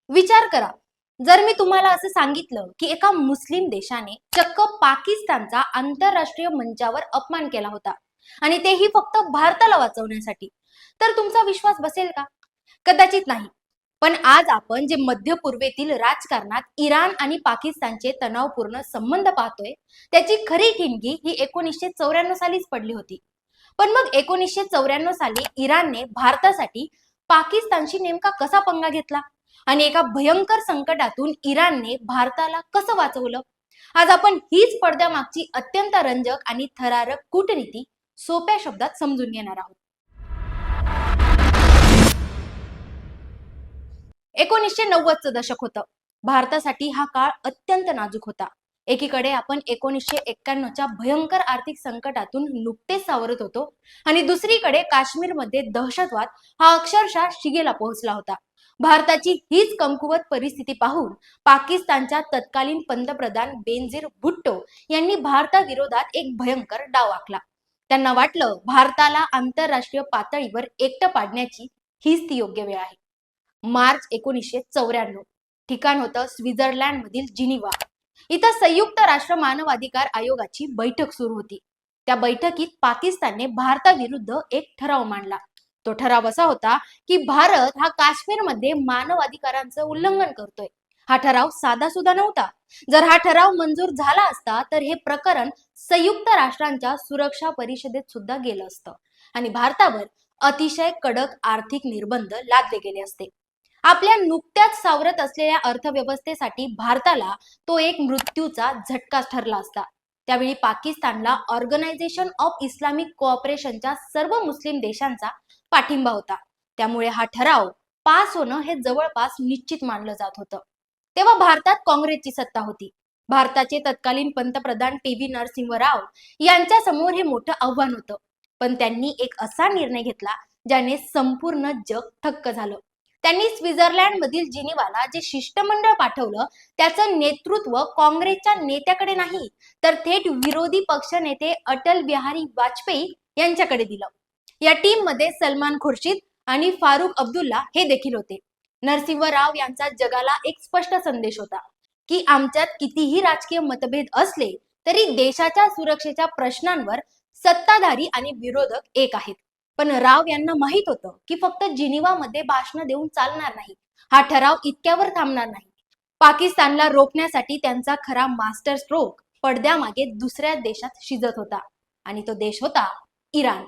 विचार करा, जर मी तुम्हाला असं सांगितलं की एका मुस्लिम देशाने चक्क पाकिस्तानचा आंतरराष्ट्रीय मंचावर अपमान केला होता आणि तेही फक्त भारताला वाचवण्यासाठी, तर तुमचा विश्वास बसेल का? कदाचित नाही. पण आज आपण जे मध्य पूर्वेतील राजकारणात इराण आणि पाकिस्तानचे तणावपूर्ण संबंध पाहतोय, त्याची खरी ठिणगी ही 1994 सालीच पडली होती. पण मग 1994 साली इराणने भारतासाठी पाकिस्तानशी नेमका कसा पंगा घेतला आणि एका भयंकर संकटातून इराणने भारताला कसं वाचवलं? आज आपण हीच पडद्यामागची अत्यंत रंजक आणि थरारक कूटनीती सोप्या शब्दात समजून घेणार आहोत. 1990चं दशक होतं. भारतासाठी हा काळ अत्यंत नाजूक होता. एकीकडे आपण 1991च्या भयंकर आर्थिक संकटातून नुकतेच सावरत होतो आणि दुसरीकडे काश्मीरमध्ये दहशतवाद हा अक्षरशः शिगेला पोहोचला होता. भारताची हीच कमकुवत परिस्थिती पाहून पाकिस्तानच्या तत्कालीन पंतप्रधान बेनझीर भुट्टो यांनी भारताविरोधात एक भयंकर डाव आखला. त्यांना वाटलं, भारताला आंतरराष्ट्रीय पातळीवर एकटं पाडण्याची हीच ती योग्य वेळ आहे. मार्च 1994. ठिकाण होतं स्वित्झर्लंड मधील जिनिव्हा. इथं संयुक्त राष्ट्र मानवाधिकार आयोगाची बैठक सुरू होती. त्या बैठकीत पाकिस्तानने भारताविरुद्ध एक ठराव मांडला. तो ठराव असा होता की भारत हा काश्मीरमध्ये मानवाधिकारांचं उल्लंघन करतोय. हा ठराव साधा सुद्धा नव्हता. जर हा ठराव मंजूर झाला असता तर हे प्रकरण संयुक्त राष्ट्रांच्या सुरक्षा परिषदेत सुद्धा गेलं असतं आणि भारतावर अतिशय कडक आर्थिक निर्बंध लादले गेले असते. आपल्या नुकत्याच सावरत असलेल्या अर्थव्यवस्थेसाठी भारताला तो एक मृत्यूचा झटकाच ठरला असता. त्यावेळी पाकिस्तानला ऑर्गनायझेशन ऑफ इस्लामिक कोऑपरेशनच्या सर्व मुस्लिम देशांचा पाठिंबा होता. त्यामुळे हा ठराव पास होणं हे जवळपास निश्चित मानलं जात होतं. तेव्हा भारतात काँग्रेसची सत्ता होती. भारताचे तत्कालीन पंतप्रधान पी.व्ही. नरसिंह राव यांच्या समोर हे मोठं आव्हान होतं. पण त्यांनी एक असा निर्णय घेतला ज्याने संपूर्ण जग थक्क झालं. त्यांनी स्वित्झर्लंड मधील जिनिव्हाला जे शिष्टमंडळ पाठवलं त्याचं नेतृत्व काँग्रेसच्या नेत्याकडे नाही, तर थेट विरोधी पक्ष नेते अटल बिहारी वाजपेयी यांच्याकडे दिलं. या टीम मध्ये सलमान खुर्शीद आणि फारुख अब्दुल्ला हे देखील होते. नरसिंह राव यांचा जगाला एक स्पष्ट संदेश होता की आमच्यात कितीही राजकीय मतभेद असले तरी देशाच्या सुरक्षेच्या प्रश्नांवर सत्ताधारी आणि विरोधक एक आहेत. पण राव यांना माहित होतं की फक्त जिनिव्हामध्ये भाषण देऊन चालणार नाही. हा ठराव इतक्यावर थांबणार नाही. पाकिस्तानला रोखण्यासाठी त्यांचा खरा मास्टर स्ट्रोक पडद्यामागे दुसऱ्या देशात शिजत होता आणि तो देश होता इराण.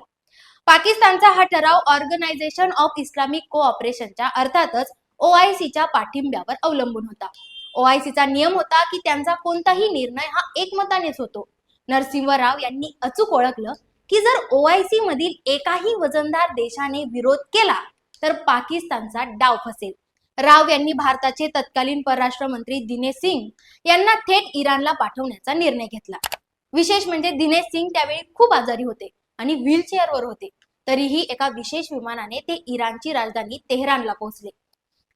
पाकिस्तानचा हा ठराव ऑर्गनायझेशन ऑफ इस्लामिक कोऑपरेशनच्या अर्थातच OICच्या पाठिंब्यावर अवलंबून होता. OICचा नियम होता की त्यांचा कोणताही निर्णय हा एकमतानेच होतो. नरसिंह राव यांनी अचूक ओळखलं की जर OIC मधील एकाही वजनदार देशाने विरोध केला तर पाकिस्तानचा डाव फसेल. राव यांनी भारताचे तत्कालीन परराष्ट्र मंत्री दिनेश सिंग यांना थेट इराणला पाठवण्याचा निर्णय घेतला. विशेष म्हणजे दिनेश सिंग त्यावेळी खूप आजारी होते आणि व्हीलचेअरवर होते. तरीही एका विशेष विमानाने ते इराणची राजधानी तेहरानला पोहोचले.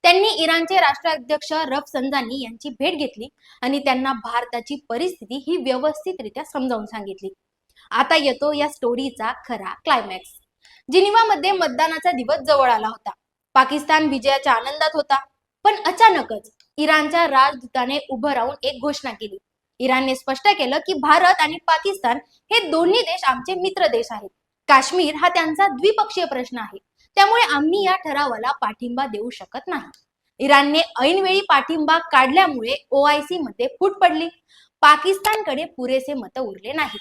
त्यांनी इराणचे राष्ट्राध्यक्ष रफसंजानी यांची भेट घेतली आणि त्यांना भारताची परिस्थिती ही व्यवस्थितरित्या समजावून सांगितली. आता येतो या स्टोरीचा खरा क्लायमॅक्स. जिनिव्हामध्ये मतदानाचा दिवस जवळ आला होता. पाकिस्तान विजयाच्या आनंदात होता. पण अचानकच इराणच्या राजदूताने उभं राहून एक घोषणा केली. इराणने स्पष्ट केलं की भारत आणि पाकिस्तान हे दोन्ही देश आमचे मित्र देश आहेत. काश्मीर हा त्यांचा द्विपक्षीय प्रश्न आहे. त्यामुळे आम्ही या ठरावाला पाठिंबा देऊ शकत नाही. इराणने ऐनवेळी पाठिंबा काढल्यामुळे OIC मध्ये फूट पडली. पाकिस्तानकडे पुरेसे मत उरले नाहीत.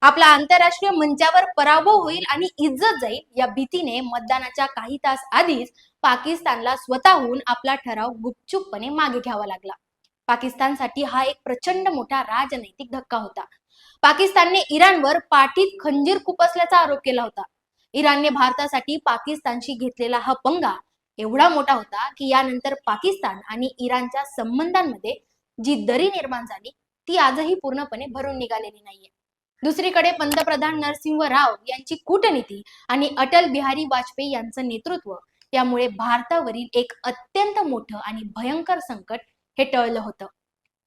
आपला आंतरराष्ट्रीय मंचावर पराभव होईल आणि इज्जत जाईल या भीतीने मतदानाच्या काही तास आधीच पाकिस्तानला स्वतःहून आपला ठराव गुपचूपपणे मागे घ्यावा लागला. पाकिस्तानसाठी हा एक प्रचंड मोठा राजनैतिक धक्का होता. पाकिस्तानने इराणवर पाठीत खंजीर खुपसल्याचा आरोप केला होता. इराणने भारतासाठी पाकिस्तानशी घेतलेला हा पंगा एवढा मोठा होता की यानंतर पाकिस्तान आणि इराणच्या संबंधांमध्ये जी दरी निर्माण झाली ती आजही पूर्णपणे भरून निघालेली नाहीये. दुसरीकडे पंतप्रधान नरसिंह राव यांची कूटनीती आणि अटल बिहारी वाजपेयी यांचं नेतृत्व यामुळे भारतावरील एक अत्यंत मोठं आणि भयंकर संकट हे टळलं होतं.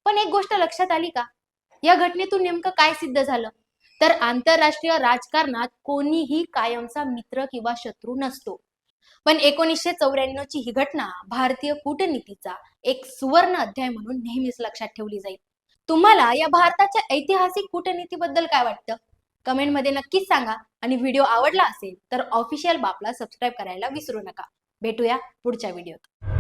पण एक गोष्ट लक्षात आली का? या घटनेतून नेमकं काय सिद्ध झालं? तर आंतरराष्ट्रीय राजकारणात कोणीही कायमचा मित्र किंवा शत्रू नसतो. पण 1994ची ही घटना भारतीय कूटनीतीचा एक सुवर्ण अध्याय म्हणून नेहमीच लक्षात ठेवली जाईल. तुम्हाला या भारताच्या ऐतिहासिक कूटनीतीबद्दल काय वाटतं? कमेंटमध्ये नक्कीच सांगा आणि व्हिडिओ आवडला असेल तर ऑफिशियल बापला सबस्क्राईब करायला विसरू नका. भेटूया पुढच्या व्हिडिओत.